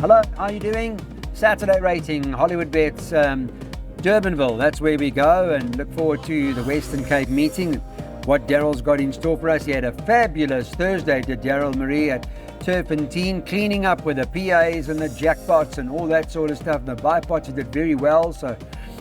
Hello, how are you doing? Saturday rating, Hollywood Bets, Durbanville, that's where we go, and look forward to the Western Cape meeting. What Daryl's got in store for us. He had a fabulous Thursday, did Daryl Marie at Turpentine, cleaning up with the PAs and the jackpots and all that sort of stuff. And the bipots, he did very well. So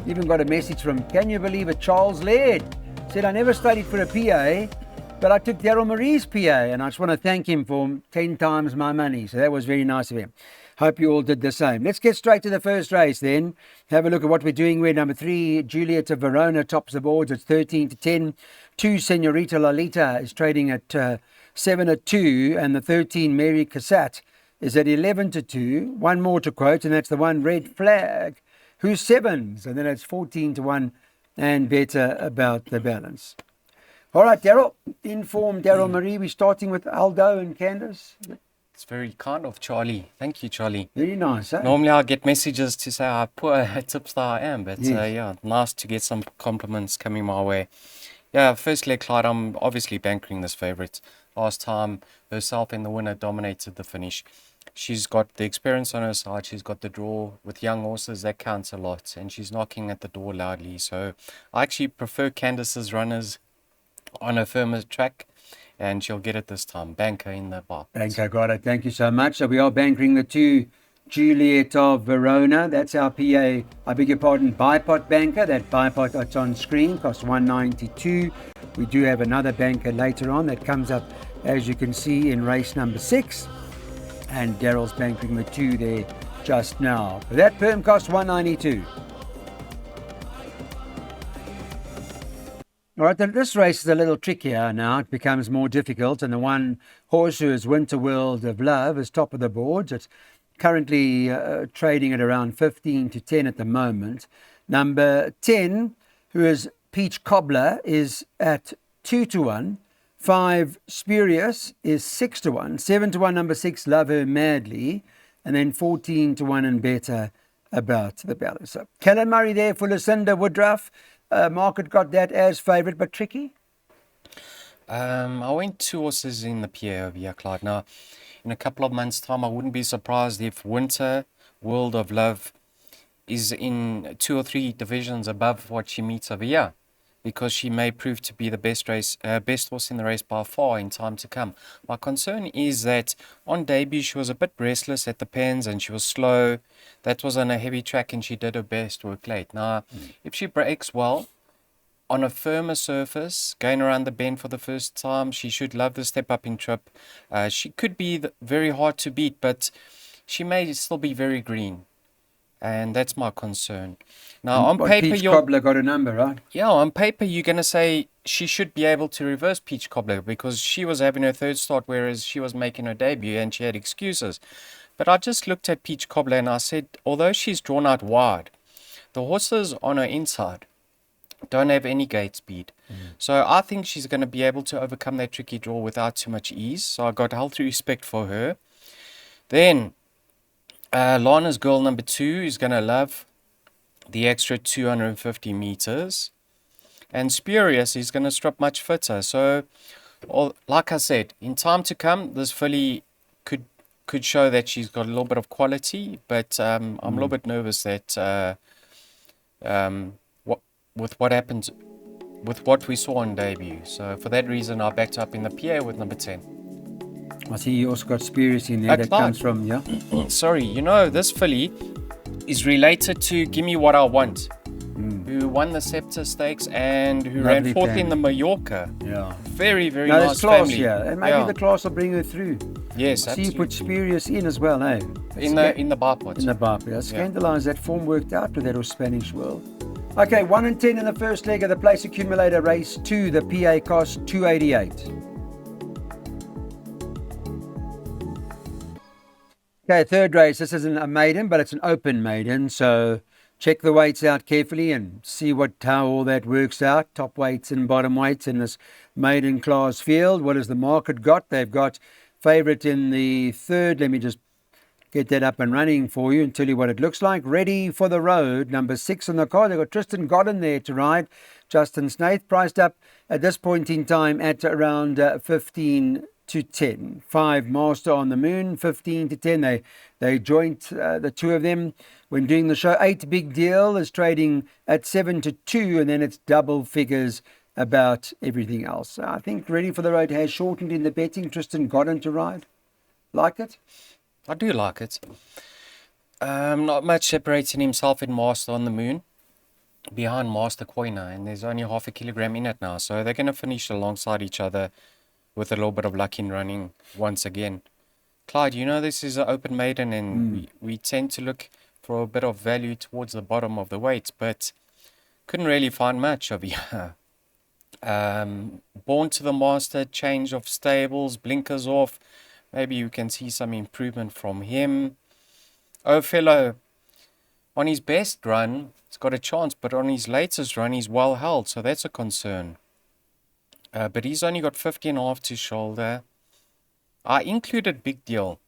even got a message from, can you believe it, Charles Laird. Said, I never studied for a PA, but I took Daryl Marie's PA, and I just want to thank him for 10 times my money. So that was very nice of him. Hope you all did the same. Let's get straight to the first race then. Have a look at what we're doing. We're number 3, Juliet of Verona, tops the boards. It's 13-10. 2, Senorita Lolita is trading at 7-2. And the 13, Mary Cassatt, is at 11-2. One more to quote, and that's the one, Red Flag, who's 7s. And then it's 14-1 and better about the balance. All right, Daryl. Inform Daryl Marie. We're starting with Aldo and Candace. It's very kind of Charlie. Thank you, Charlie. Very nice, eh? Normally I get messages to say how poor a tipster I am, but yeah, nice to get some compliments coming my way. Yeah, first leg, Clyde, I'm obviously bankering this favourite. Last time, herself and the winner dominated the finish. She's got the experience on her side. She's got the draw with young horses. That counts a lot, and she's knocking at the door loudly. So I actually prefer Candace's runners on a firmer track, and she'll get it this time. Banker in the bar. Banker, got it. Thank you so much. So we are bankering the 2, Juliet of Verona. That's our PA, I beg your pardon, bipot banker. That bipot that's on screen costs 192. We do have another banker later on that comes up, as you can see, in race number 6. And Daryl's bankering the 2 there just now. But that perm costs 192. All right, this race is a little trickier now. It becomes more difficult. And the one horse who is Winter World of Love is top of the boards. It's currently trading at around 15-10 at the moment. Number 10, who is Peach Cobbler, is at 2-1. 5, Spurious, is 6-1. 7-1, number 6, Love Her Madly. And then 14-1 and better about the balance. So Kellen Murray there for Lucinda Woodruff. Market got that as favourite, but tricky? I went 2 horses in the PA over here, Clyde. Now, in a couple of months' time, I wouldn't be surprised if Winter World of Love is in 2 or 3 divisions above what she meets over here, because she may prove to be the best horse in the race by far in time to come. My concern is that on debut, she was a bit restless at the pens and she was slow. That was on a heavy track and she did her best work late. Now, if she breaks well on a firmer surface, going around the bend for the first time, she should love the step up in trip. She could be very hard to beat, but she may still be very green. And that's my concern. Now, on paper, Peach Cobbler got a number, right? Yeah, on paper, you're going to say she should be able to reverse Peach Cobbler because she was having her third start, whereas she was making her debut and she had excuses. But I just looked at Peach Cobbler and I said, although she's drawn out wide, the horses on her inside don't have any gate speed. So I think she's going to be able to overcome that tricky draw without too much ease. So I got healthy respect for her. Then Lana's Girl number 2 is going to love the extra 250 meters. And Spurious is going to strip much fitter. So, like I said, in time to come, this filly could show that she's got a little bit of quality. But I'm a little bit nervous that with what happened, with what we saw on debut. So for that reason, I backed up in the PA with number 10. I see you also got Spurious in there. That comes from, yeah? Sorry, this filly is related to Gimme What I Want, who won the Scepter Stakes and who ran 4th in the Mallorca. Yeah. Very, very nice nice class, family. Yeah. And maybe the class will bring her through. Yes, I see you put Spurious in as well, eh? In the bipod. In the bipod. Yeah. Scandalised that form worked out with that Spanish World. Okay, 1 and 10 in the first leg of the Place Accumulator Race 2. The PA cost 288. Okay, third race. This isn't a maiden, but it's an open maiden. So check the weights out carefully and see how all that works out. Top weights and bottom weights in this maiden class field. What has the market got? They've got favourite in the third. Let me just get that up and running for you and tell you what it looks like. Ready for the Road, number 6 on the card. They've got Tristan Godden there to ride. Justin Snaith priced up at this point in time at around 15 to 10. 5 Master on the Moon, 15 to 10. They joint, the two of them, when doing the show. 8 Big Deal is trading at 7 to 2, and then it's double figures about everything else. So I think Ready for the Road has shortened in the betting. Tristan Godden to ride. Like it? I do like it. Not much separating himself in Master on the Moon behind Master Koina, and there's only half a kilogram in it now, so they're going to finish alongside each other with a little bit of luck in running once again. Clyde, you know this is an open maiden, and we tend to look for a bit of value towards the bottom of the weights, but couldn't really find much of here. Born to the Master, change of stables, blinkers off. Maybe you can see some improvement from him. Oh, fellow, on his best run, he's got a chance, but on his latest run, he's well held, so that's a concern. But he's only got 50.5 to shoulder. I included Big Deal.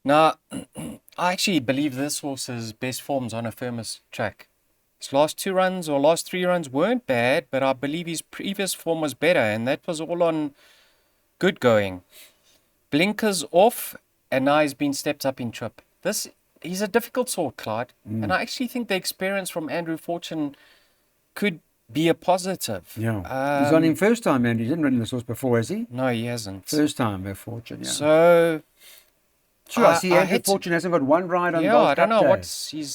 Now, I actually believe this horse's best form's on a firmest track. His last 2 runs or last 3 runs weren't bad, but I believe his previous form was better, and that was all on good going. Blinkers off, and now he's been stepped up in trip. He's a difficult sort, Clyde, and I actually think the experience from Andrew Fortune could be a positive. Yeah. He's on him first time, and he didn't run this horse before, has he? No, he hasn't. First time with Fortune, yeah. So, sure, I see Andrew Fortune hasn't got one ride on yeah, Golf I don't Cup know Day.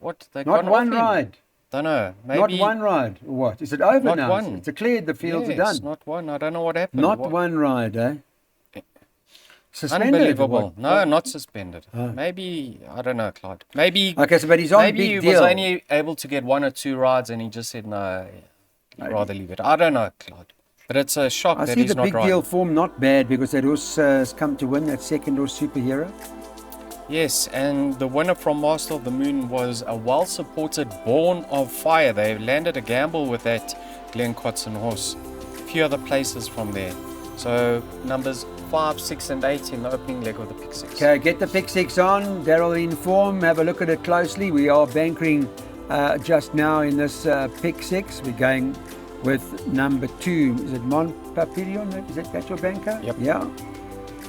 what they Not got one off him. ride. Don't know. Maybe Not one ride. What? Is it over Not now? one. It's declared the fields yes, are done. not one. I don't know what happened. Not one ride, eh? Suspended? Unbelievable. What? No, not suspended. Maybe, I don't know, Clyde. Maybe, Okay, so but he's on maybe Big he Deal. was only able to get 1 or 2 rides and he just said, no, I'd rather leave it. I don't know, Clyde. But it's a shock I that see he's the not Big riding. Deal form not bad because that horse has come to win, that second horse Superhero. Yes, and the winner from Master of the Moon was a well-supported Born of Fire. They landed a gamble with that Glenn Watson horse. A few other places from there. So numbers 5, 6 and 8 in the opening leg of the pick 6. Okay, get the pick 6 on. Daryl in form. Have a look at it closely. We are bankering just now in this pick 6. We're going with number 2. Is it Montpapillon? Is that your banker? Yep. Yeah.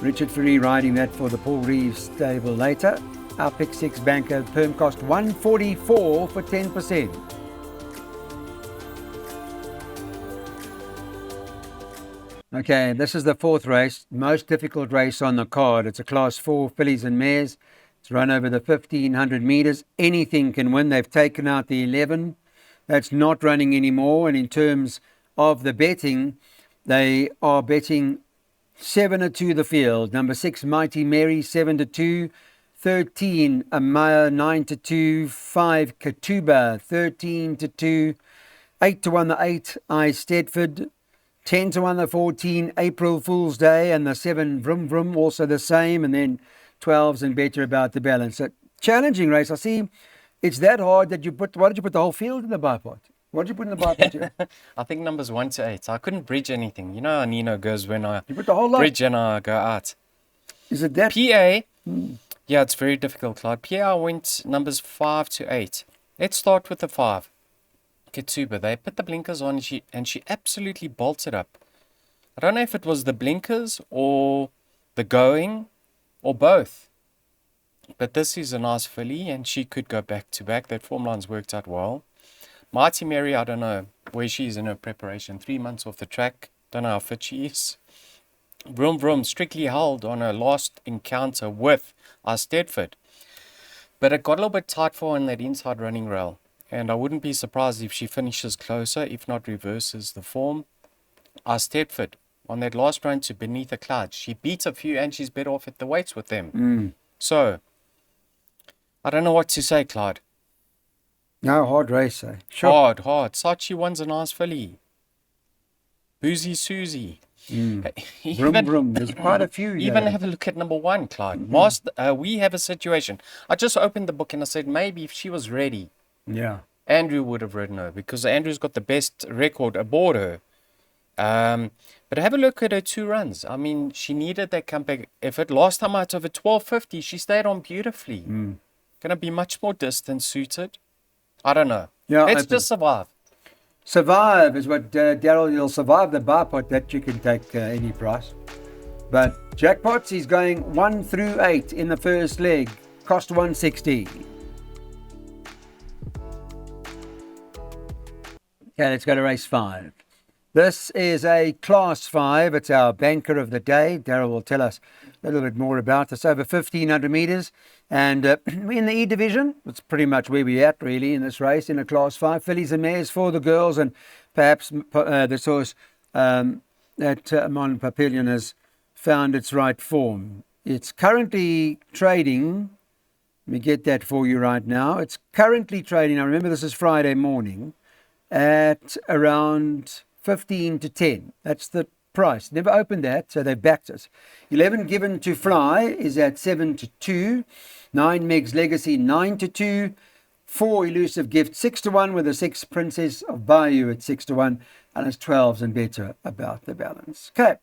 Richard Ferry riding that for the Paul Reeves stable later. Our pick 6 banker, perm cost 144 for 10%. Okay, this is the 4th race, most difficult race on the card. It's a class 4 fillies and mares. It's run over the 1,500 meters. Anything can win. They've taken out the 11. That's not running anymore. And in terms of the betting, they are betting 7 to the field. Number 6, Mighty Mary, 7 to 2. 13, Amaya, 9 to 2. 5, Katuba, 13 to 2. 8 to 1, the 8, I Stedford. 10 to 1, the 14, April Fool's Day, and the 7, Vroom Vroom, also the same, and then 12s and better about the balance. A challenging race. I see it's that hard that why did you put the whole field in the bipod? What did you put in the bipod here? I think numbers 1 to 8. I couldn't bridge anything. You know how Nino goes when I You put the whole lot? bridge and I go out. Is it that? PA, yeah, it's very difficult, Clyde. PA, I went numbers 5 to 8. Let's start with the 5. Katuba, they put the blinkers on and she absolutely bolted up. I don't know if it was the blinkers or the going or both. But this is a nice filly and she could go back to back. That form line's worked out well. Mighty Mary, I don't know where she is in her preparation. 3 months off the track. Don't know how fit she is. Vroom Vroom strictly held on her last encounter with Stedford. But it got a little bit tight for her in that inside running rail. And I wouldn't be surprised if she finishes closer, if not reverses the form. Stedford, on that last run to Beneath a Cloud, she beats a few and she's better off at the weights with them. So, I don't know what to say, Clyde. No, hard race, eh? Sure. Hard. Sachi one's a nice filly. Boozy Susie. Vroom Vroom. There's quite a few. Even have a look at number 1, Clyde. Master, we have a situation. I just opened the book and I said maybe if she was ready, Yeah. Andrew would have ridden her because Andrew's got the best record aboard her. But have a look at her 2 runs. I mean, she needed that comeback effort. Last time out of a 12.50, she stayed on beautifully. Going to be much more distance suited. I don't know. Yeah, Let's open. just survive. Survive is what Daryl, you'll survive the bipod that you can take any price. But Jackpots, he's going 1 through 8 in the first leg. Cost 160. Okay, let's go to race 5. This is a Class 5. It's our banker of the day. Daryl will tell us a little bit more about this. Over 1,500 metres. And in the E division, it's pretty much where we're at, really, in this race, in a Class 5. Fillies and mares for the girls, and perhaps the source that Mon Papillon has found its right form. It's currently trading. Let me get that for you right now. It's currently trading. Now, remember, this is Friday morning at around 15 to 10. That's the price. Never opened that, so they've backed us. 11 Given to Fly is at 7 to 2. 9 Meg's Legacy 9 to 2. 4 Elusive Gift 6 to 1, with a 6 Princess of Bayou at 6 to 1, and it's 12s and better about the balance. Okay,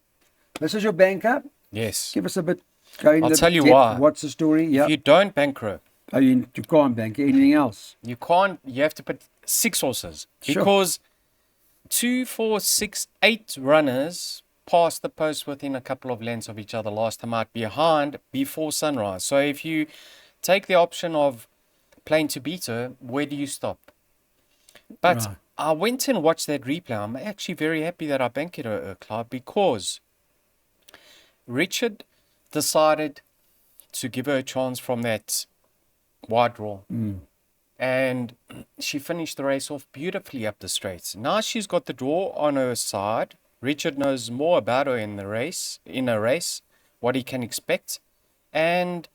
this is your banker. Yes. Give us a bit. I'll tell you why. What's the story? If you don't bankroll, you can't bank anything else. you can't. You have to put 6 horses, Sure. because 2, 4, 6, 8 runners passed the post within a couple of lengths of each other last time out, behind before sunrise. So if you take the option of playing to beat her, where do you stop? But Right. I went and watched that replay. I'm actually very happy that I banked her, Clive, because Richard decided to give her a chance from that wide draw. And she finished the race off beautifully up the straights. Now she's got the draw on her side. Richard knows more about her in a race, what he can expect. And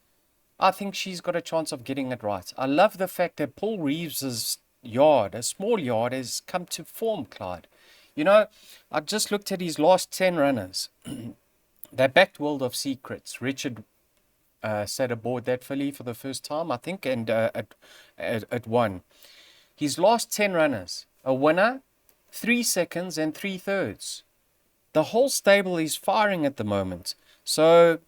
I think she's got a chance of getting it right. I love the fact that Paul Reeves's yard, a small yard, has come to form, Clyde. You know, I just looked at his last 10 runners. They backed World of Secrets. Richard sat aboard that filly for the first time, I think, and it won. His last 10 runners, a winner, 3 seconds and 3/3. The whole stable is firing at the moment. So,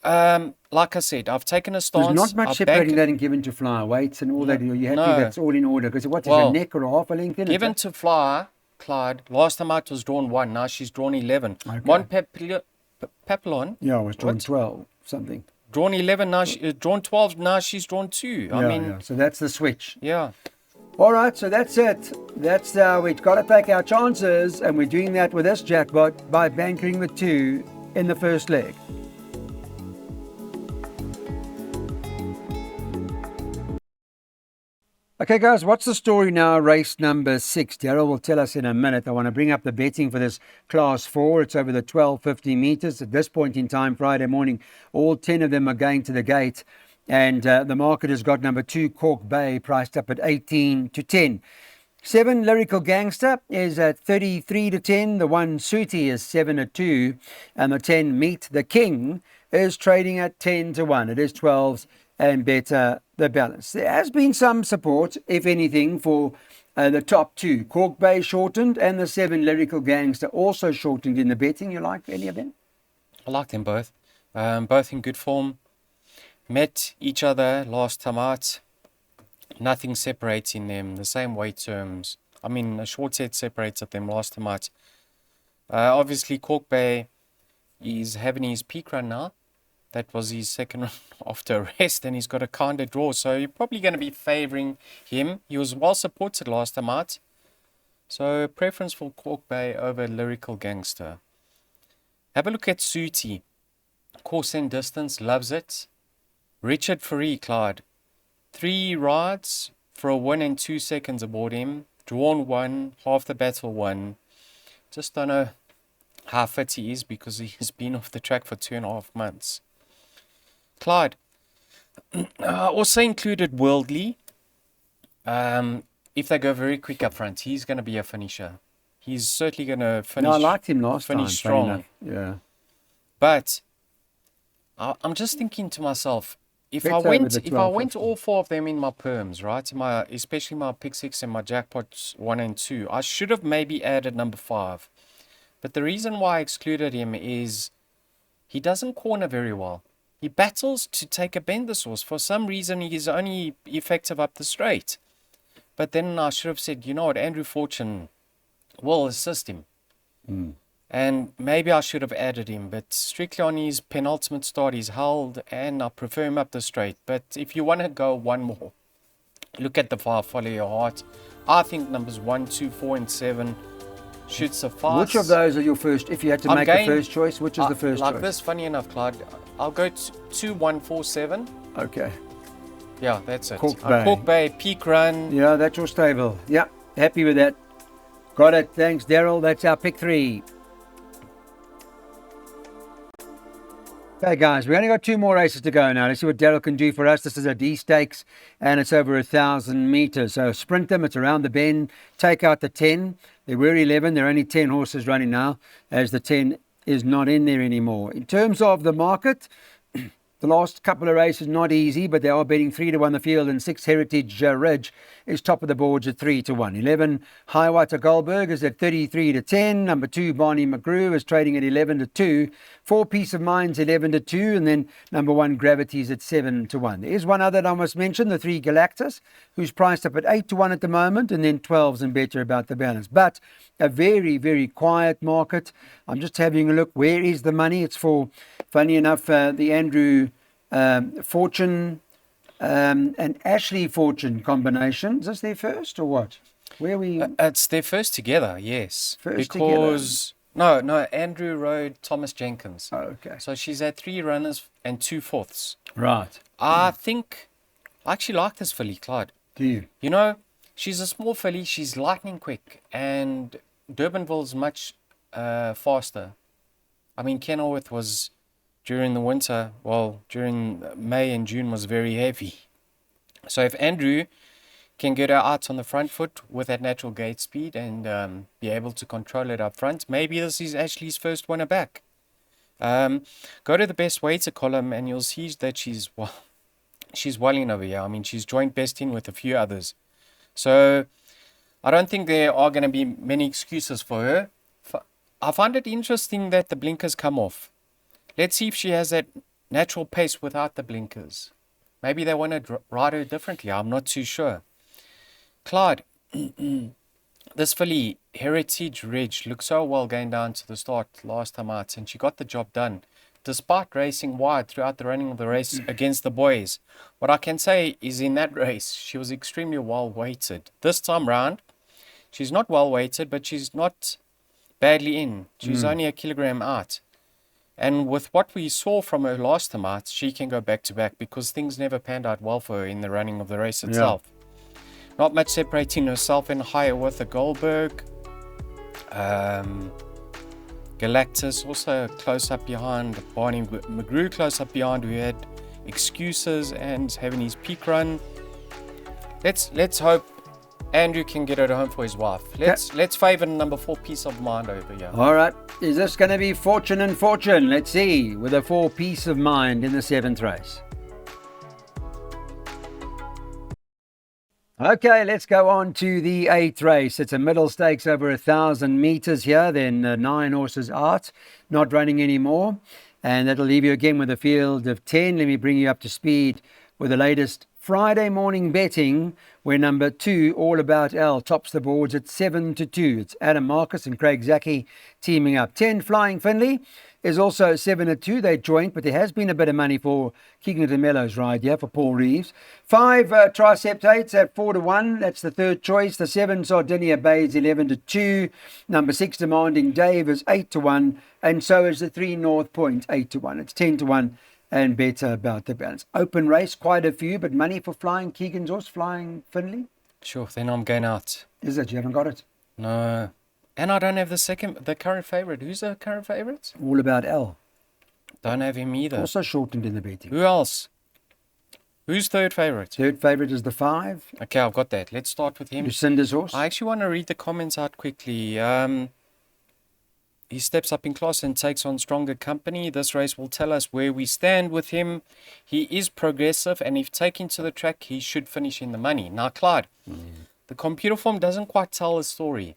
like I said, I've taken a stance. There's not much I've separating banked- that and Given to Fly weights and all that. Are you happy no. that's all in order? Because what's Well, a neck or a half a length in it? Given to Fly, Clyde, last time out was drawn 1, now she's drawn 11. Okay. Papillon, Yeah, I was drawn What? 12 something. drawn 11, now drawn 12, now she's drawn 2. I mean, yeah. So that's the switch. yeah. All right, so that's it. That's we've got to take our chances, and we're doing that with this jackpot by banking the 2 in the first leg. Okay, guys, what's the story now? Race number 6. Daryl will tell us in a minute. I want to bring up the betting for this Class 4. It's over the 1250 meters. At this point in time, Friday morning, all 10 of them are going to the gate. And the market has got number 2, Cork Bay, priced up at 18 to 10. 7, Lyrical Gangster, is at 33 to 10. The 1, Sooty, is 7 to 2. And the 10, Meet the King, is trading at 10 to 1. It is 12s and better the balance. There has been some support, if anything, for the top 2. Cork Bay shortened, and the 7, Lyrical Gangster, also shortened in the betting. You like any of them? I like them both. Both in good form. Met each other last time out. Nothing separating them. The same weight terms. I mean, a short set separated them last time out. Obviously, Cork Bay is having his peak run now. That was his second run after a rest, and he's got a kinder draw. So you're probably going to be favouring him. He was well supported last time out. So preference for Cork Bay over Lyrical Gangster. Have a look at Sooty. Course and distance, loves it. Richard Ferree, Clyde. 3 rides for a 1 and 2 seconds aboard him. Drawn 1, half the battle 1. Just don't know how fit he is because he has been off the track for 2.5 months. Clyde. Also included Worldly. If they go very quick up front, he's going to be a finisher. He's certainly going to finish. No, I liked him last time. finish funny strong. enough. Yeah. But I'm just thinking to myself, if Better I with went, the if I 12, went 15. all 4 of them in my perms, right, especially my pick 6 and my jackpots 1 and 2, I should have maybe added number 5. But the reason why I excluded him is he doesn't corner very well. He battles to take a bend the source. For some reason, he's only effective up the straight. But then I should have said, you know what, Andrew Fortune will assist him. And maybe I should have added him, but strictly on his penultimate start, he's held, and I prefer him up the straight. But if you want to go one more, look at the 5, Follow Your Heart. I think numbers 1, 2, 4, and 7 should suffice. Which of those are your first? If you had to make a first choice, which is the first like choice? this, funny enough, Clyde, I'll go to 2, 1, 4, 7. Okay. Yeah, that's it. Cork Bay. Cork Bay, Peak Run. Yeah, that's your stable. Yeah, happy with that. Got it. Thanks, Daryl. That's our pick 3. Okay, guys, we only got 2 more races to go now. Let's see what Daryl can do for us. This is a D stakes, and it's over 1,000 meters. So sprint them. It's around the bend. Take out the 10. There were 11. There are only 10 horses running now, as the 10 is not in there anymore. In terms of the market, the last couple of races not easy, but they are betting 3-1 the field, and 6 Heritage Ridge is top of the boards at 3-1. 11 Highwater Goldberg is at 33-10. Number 2 Barney McGrew is trading at 11-2. 4 Peace of Mind's 11-2, and then number 1 Gravity is at 7-1. There is one other that I must mention, the 3 Galactus, who's priced up at 8-1 at the moment, and then 12s and better about the balance. But a very, very quiet market. I'm just having a look. Where is the money? It's for, funny enough, the Andrew Fortune and Ashley Fortune combination. Is this their first or what? Where we? It's their first together, yes. First because no, Andrew rode Thomas Jenkins. Oh, okay. So she's had 3 runners and 2 fourths. Right. I think I actually like this filly, Clyde. Do you? You know, she's a small filly. She's lightning quick, and Durbanville's much faster. I mean, Kenilworth was during the winter, well, during May and June was very heavy. So if Andrew can get her out on the front foot with that natural gate speed and be able to control it up front, maybe this is Ashley's first winner back. Go to the best weighter column and you'll see that she's well in over here. I mean, she's joint best in with a few others. So I don't think there are going to be many excuses for her. I find it interesting that the blinkers come off. Let's see if she has that natural pace without the blinkers. Maybe they want to ride her differently. I'm not too sure. Clyde, this filly, Heritage Ridge, looked so well going down to the start last time out, and she got the job done. Despite racing wide throughout the running of the race against the boys, what I can say is in that race, she was extremely well weighted. This time round, she's not well weighted, but she's not badly in. She's only a kilogram out. And with what we saw from her last time out, she can go back to back because things never panned out well for her in the running of the race itself. Yeah. Not much separating herself and Hiawatha Goldberg. Galactus also close up behind. Barney McGrew close up behind, who had excuses and having his peak run. Let's hope Andrew can get it home for his wife. Let's favour number 4 Peace of Mind over here. All right. Is this going to be Fortune and Fortune? Let's see. With a 4 Peace of Mind in the 7th race. Okay, let's go on to the 8th race. It's a middle stakes over 1,000 meters here. Then 9 horses out, not running anymore. And that'll leave you again with a field of 10. Let me bring you up to speed with the latest Friday morning betting, where number 2, All About L, tops the boards at 7-2. It's Adam Marcus and Craig Zaki teaming up. 10, Flying Finley, is also 7-2. They joint, but there has been a bit of money for Keegan de Mello's ride here for Paul Reeves. 5, Triceptates at 4-1. That's the third choice. The 7, Sardinia Bay, is 11-2. Number 6, Demanding Dave, is 8-1. And so is the 3, North Point, 8-1. It's 10-1. And better about the balance. Open race, quite a few, but money for Flying Keegan's horse, Flying Finley? Sure, then I'm going out. Is it? You haven't got it? No. And I don't have the current favourite. Who's the current favourite? All About L. Don't have him either. Also shortened in the betting. Who else? Who's third favourite? Third favourite is the 5. Okay, I've got that. Let's start with him. Lucinda's horse. I actually want to read the comments out quickly. He steps up in class and takes on stronger company. This race will tell us where we stand with him. He is progressive, and if taken to the track, he should finish in the money. Now, Clyde, the computer form doesn't quite tell the story,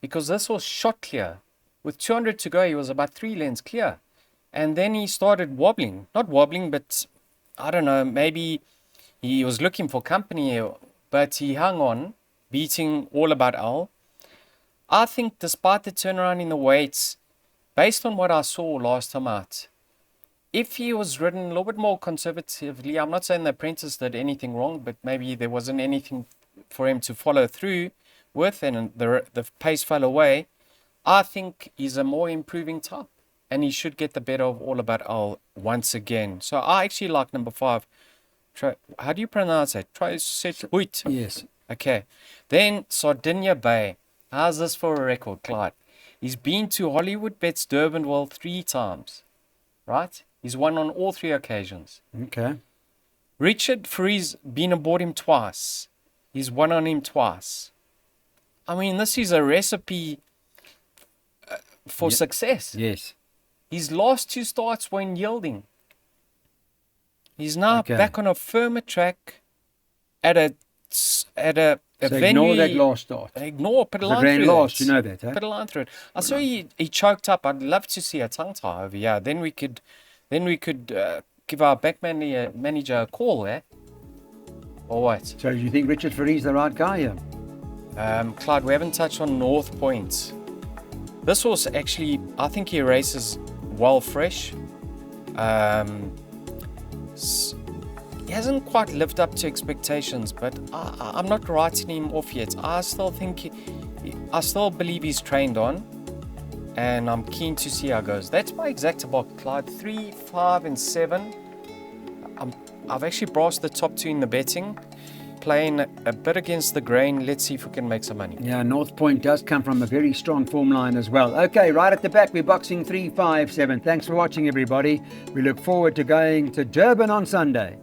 because this was shot clear. With 200 to go, he was about 3 lengths clear. And then he started wobbling. Not wobbling, but I don't know, maybe he was looking for company, but he hung on, beating All About L. I think despite the turnaround in the weights, based on what I saw last time out, if he was ridden a little bit more conservatively, I'm not saying the apprentice did anything wrong, but maybe there wasn't anything for him to follow through with, and the pace fell away. I think he's a more improving type, and he should get the better of All About Al once again. So I actually like number 5. How do you pronounce it? Huit. Yes. Okay. Then Sardinia Bay. How's this for a record, Clyde? He's been to Hollywood Bets Durbanville 3 times, right? He's won on all 3 occasions. Okay. Richard Freeze been aboard him twice. He's won on him twice. I mean, this is a recipe for success. Yes. His last 2 starts were in yielding. He's now back on a firmer track at a venue. Ignore that last start. Put a line ran through last, it. you know that, eh? Put a line through it. I saw he choked up. I'd love to see a tongue tie over here. Then we could give our back manager a call, eh? Or what? So do you think Richard Ferrie's the right guy here? Clyde, we haven't touched on North Point. This horse actually, I think he races well fresh. He hasn't quite lived up to expectations, but I'm not writing him off yet. I still believe he's trained on, and I'm keen to see how it goes. That's my exact box, Clyde. 3, 5, and 7. I've actually brassed the top 2 in the betting, playing a bit against the grain. Let's see if we can make some money. Yeah, North Point does come from a very strong form line as well. Okay, right at the back, we're boxing 3, 5, 7. Thanks for watching, everybody. We look forward to going to Durban on Sunday.